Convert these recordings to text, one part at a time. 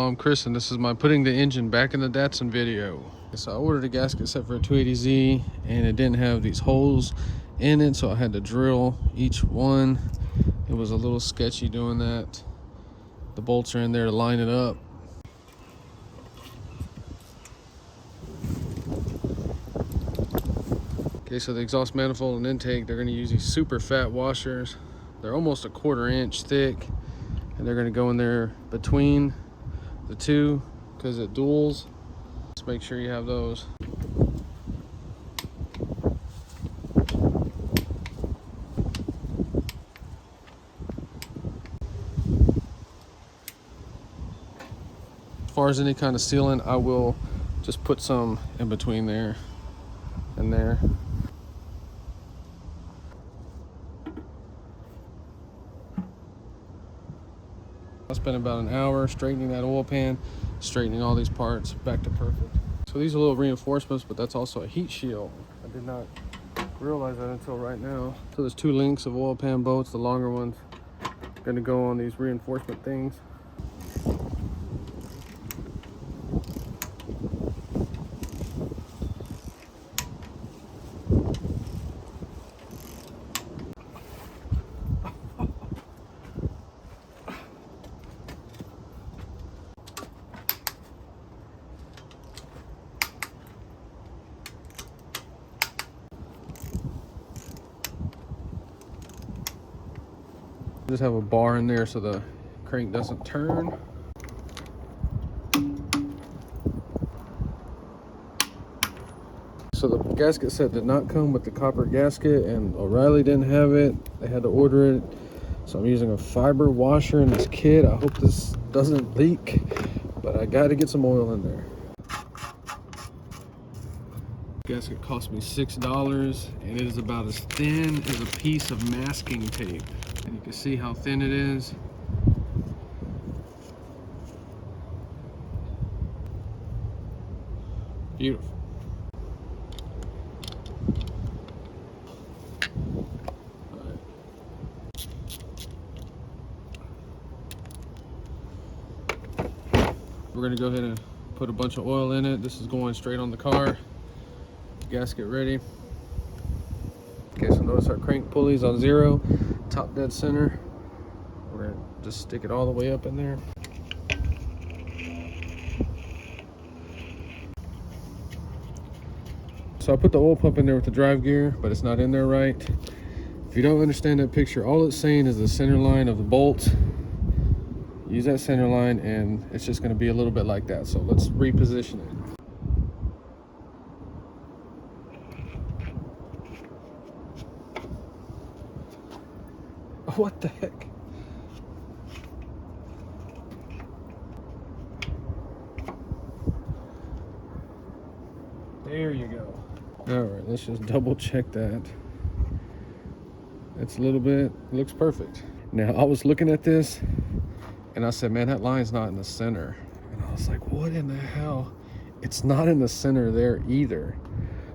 Hello, I'm Chris, and this is my putting the engine back in the Datsun video. So I ordered a gasket set for a 280Z, and it didn't have these holes in it, so I had to drill each one. It was a little sketchy doing that. The bolts are in there to line it up. Okay, so the exhaust manifold and intake, they're going to use these super fat washers. They're almost a 1/4 inch thick, and they're going to go in there between the two because it duals. Just make sure you have those. As far as any kind of sealant, I will just put some in between there and there. I spent about an hour straightening that oil pan, straightening all these parts back to perfect. So these are little reinforcements, but that's also a heat shield. I did not realize that until right now. So there's 2 links of oil pan bolts. The longer ones are going to go on these reinforcement things. Just have a bar in there so the crank doesn't turn. So the gasket set did not come with the copper gasket, and O'Reilly didn't have it. They had to order it. So I'm using a fiber washer in this kit. I hope this doesn't leak, but I got to get some oil in there. Gasket cost me $6, and it is about as thin as a piece of masking tape. And you can see how thin it is. Beautiful. We're gonna go ahead and put a bunch of oil in it. This is going straight on the car. Gasket ready. Okay, so notice our crank pulley's on 0, top dead center. We're gonna just stick it all the way up in there. So I put the oil pump in there with the drive gear, but it's not in there right. If you don't understand that picture, all it's saying is the center line of the bolt. Use that center line, and it's just gonna be a little bit like that. So let's reposition it. What the heck? There you go. All right, let's just double check that. It's a little bit, looks perfect. Now I was looking at this and I said, man, that line's not in the center. And I was like, what in the hell? It's not in the center there either.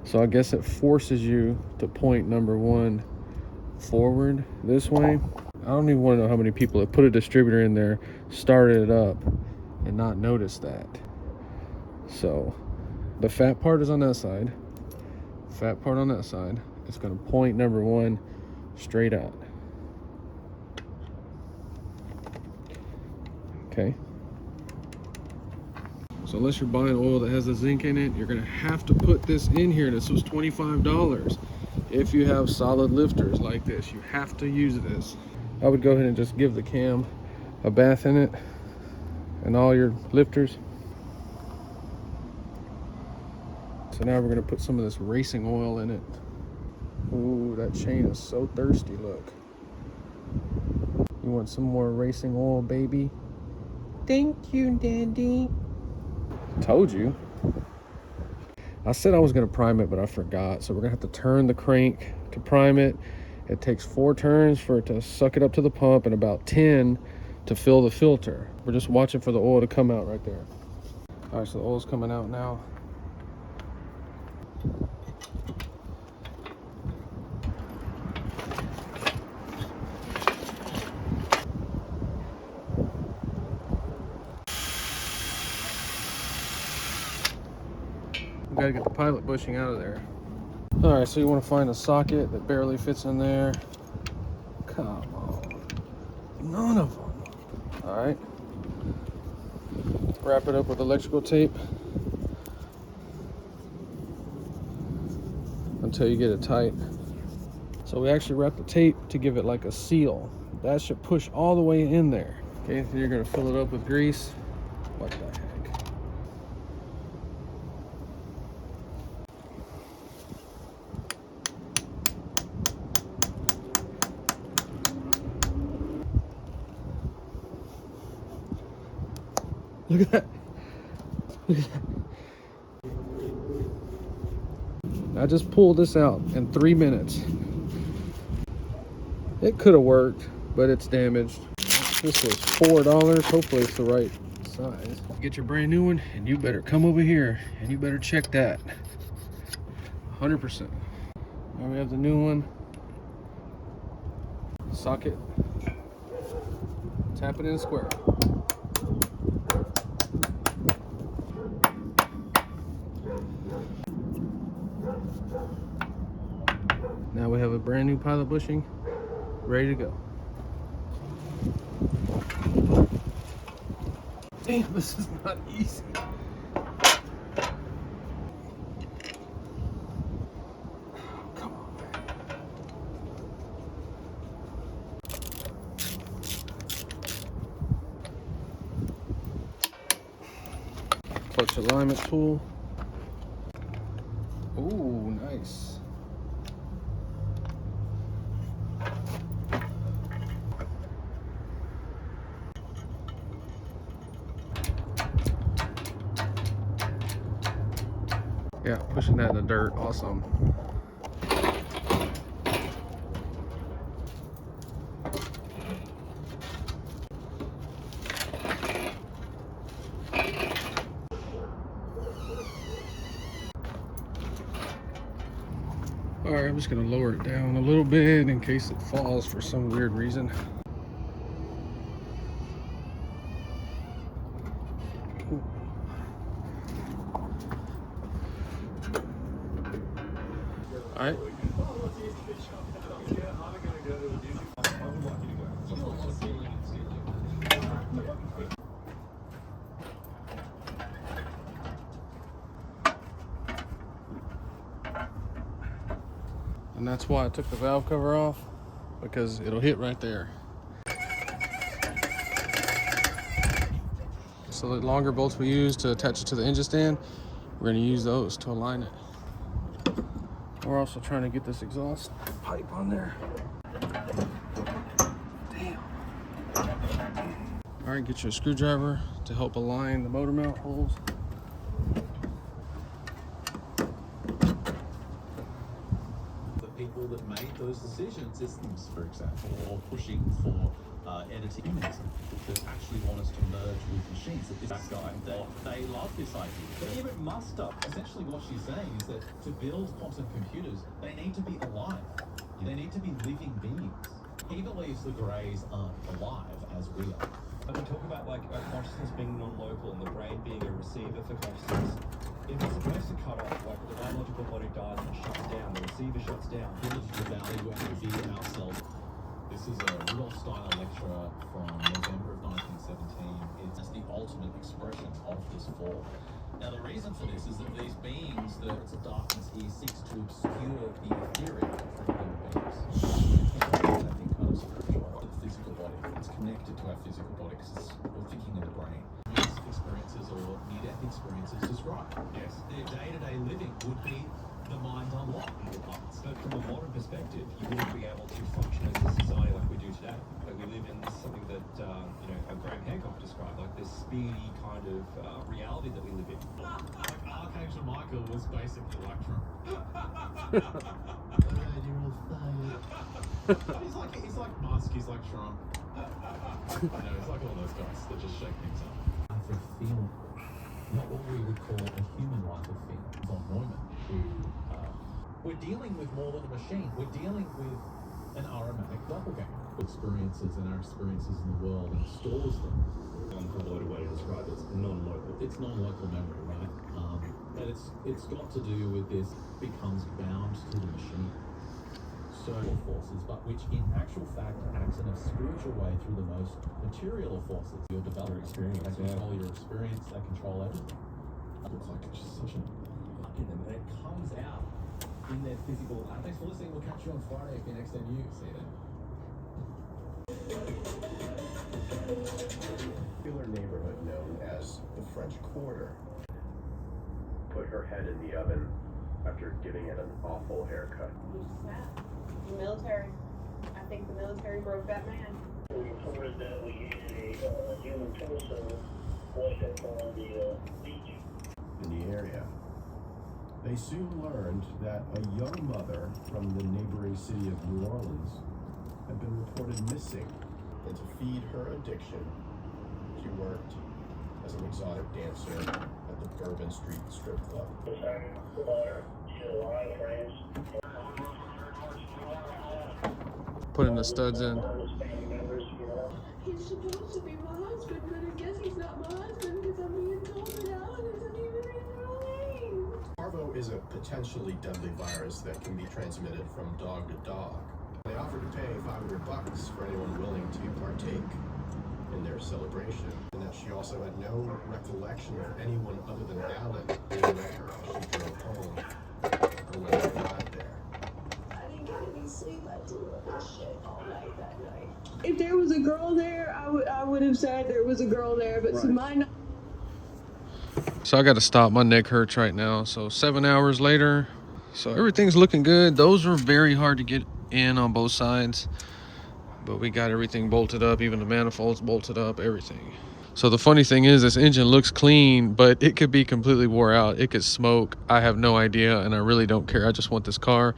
So I guess it forces you to point number 1 forward this way. I don't even want to know how many people have put a distributor in there, started it up, and not noticed that. So the fat part is on that side. Fat part on that side. It's going to point number 1 straight out. Okay. So unless you're buying oil that has the zinc in it, you're going to have to put this in here. This was $25. If you have solid lifters like this, you have to use this. I would go ahead and just give the cam a bath in it and all your lifters. So now we're going to put some of this racing oil in it. Ooh, that chain is so thirsty, look. You want some more racing oil, baby? Thank you, Daddy. Told you. I said I was going to prime it, but I forgot. So we're going to have to turn the crank to prime it. It takes 4 turns for it to suck it up to the pump and about 10 to fill the filter. We're just watching for the oil to come out right there. All right, so the oil's coming out now. We gotta get the pilot bushing out of there. All right, so you want to find a socket that barely fits in there. Come on, none of them. All right, wrap it up with electrical tape until you get it tight. So we actually wrap the tape to give it like a seal. That should push all the way in there. Okay, so you're gonna fill it up with grease. What the heck? Look at that. Look at that. I just pulled this out in 3 minutes. It could have worked, but it's damaged. This was $4. Hopefully it's the right size. Get your brand new one, and you better come over here and you better check that. 100%. Now we have the new one. Socket. Tap it in square. Now we have a brand new pilot bushing ready to go. Damn, this is not easy. Come on, man. Clutch alignment tool. Ooh, nice. Yeah, pushing that in the dirt, awesome. All right, I'm just gonna lower it down a little bit in case it falls for some weird reason. All right. And that's why I took the valve cover off, because it'll hit right there. So the longer bolts we use to attach it to the engine stand, we're going to use those to align it. We're also trying to get this exhaust pipe on there. Damn. All right, get your screwdriver to help align the motor mount holes. The people that made those decisions, systems, for example, or pushing for editing humanism, that actually want us to merge with machines. That guy, they love this idea. But even must have. Essentially what she's saying is that to build quantum computers, they need to be alive. They need to be living beings. He believes the greys aren't alive as we are. We talk about like our consciousness being non-local and the brain being a receiver for consciousness. If it's supposed to cut off, like the biological body dies and it shuts down, the receiver shuts down. Ability to value and revere ourselves. This is a Rudolf Steiner lecture from November of 1917. It's the ultimate expression of this fall. Now the reason for this is that these beings, the Prince of Darkness here seeks to obscure the ethereal from human beings. Nothing kind of spiritual. The physical body, it's connected to our physical body because we're thinking in the brain. These experiences or near-death experiences describe. Yes. Their day-to-day living would be the mind unlocked. So from a modern perspective, you wouldn't be able to function as a society like we do today. Like we live in something that Graham Hancock described, like this speedy kind of reality that we live in. Like Archangel Michael was basically like Trump. He's like Musk, he's like Trump. He's like all those guys that just shake things up. Life of feeling, not what we would call a human life of feeling. Von Neumann, who we're dealing with more than a machine. We're dealing with an aromatic doppelganger. Experiences and our experiences in the world and stores them. Unconvoluted way to describe it, it's non-local. It's non-local memory, right? But it's got to do with this becomes bound to the machine. So forces, but which in actual fact acts in a spiritual way through the most material of forces. Your developer experience, they control your experience, they control everything. It looks like it's just such an in them, and it comes out in their physical. Thanks for listening. We'll catch you on Friday for your next MU. See you then. Popular neighborhood known as the French Quarter. Put her head in the oven after giving it an awful haircut. The military. I think the military broke that man. We reported that we used a human torso washed up on the beach. In the area. They soon learned that a young mother from the neighboring city of New Orleans had been reported missing. And to feed her addiction, she worked as an exotic dancer at the Bourbon Street Strip Club. Putting the studs in. He's supposed to be my husband, but I guess he's not my husband because I'm being told that Alan isn't even his real name. Parvo is a potentially deadly virus that can be transmitted from dog to dog. They offered to pay $500 for anyone willing to partake in their celebration, and that she also had no recollection of anyone other than Alan being with her as she drove home or when they arrived there. I didn't get any sleep. I threw up and shit all night that night. If there was a girl there, I would have said there was a girl there, but to my knowledge. So I got to stop. My neck hurts right now. So 7 hours later. So everything's looking good. Those were very hard to get in on both sides. But we got everything bolted up. Even the manifolds bolted up. Everything. So the funny thing is, this engine looks clean, but it could be completely wore out. It could smoke. I have no idea, and I really don't care. I just want this car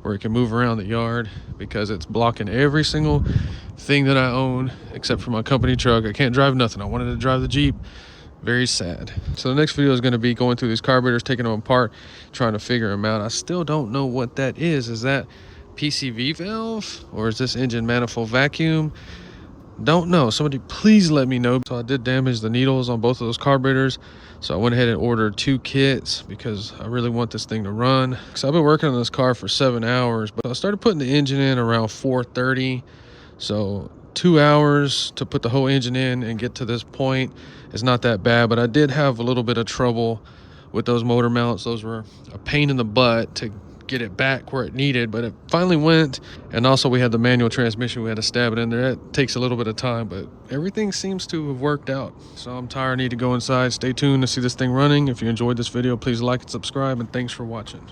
where it can move around the yard because it's blocking every single thing that I own except for my company truck. I can't drive nothing. I wanted to drive the Jeep. Very sad. So the next video is going to be going through these carburetors, taking them apart, trying to figure them out. I still don't know what that is. Is that PCV valve or is this engine manifold vacuum? Don't know. Somebody please let me know. So I did damage the needles on both of those carburetors, so I went ahead and ordered 2 kits because I really want this thing to run. So I've been working on this car for 7 hours, but I started putting the engine in around 4:30. So 2 hours to put the whole engine in and get to this point is not that bad, but I did have a little bit of trouble with those motor mounts. Those were a pain in the butt to get it back where it needed, but it finally went. And also we had the manual transmission. We had to stab it in there. That takes a little bit of time, but everything seems to have worked out. So I'm tired. I need to go inside. Stay tuned to see this thing running. If you enjoyed this video, please like and subscribe, and thanks for watching.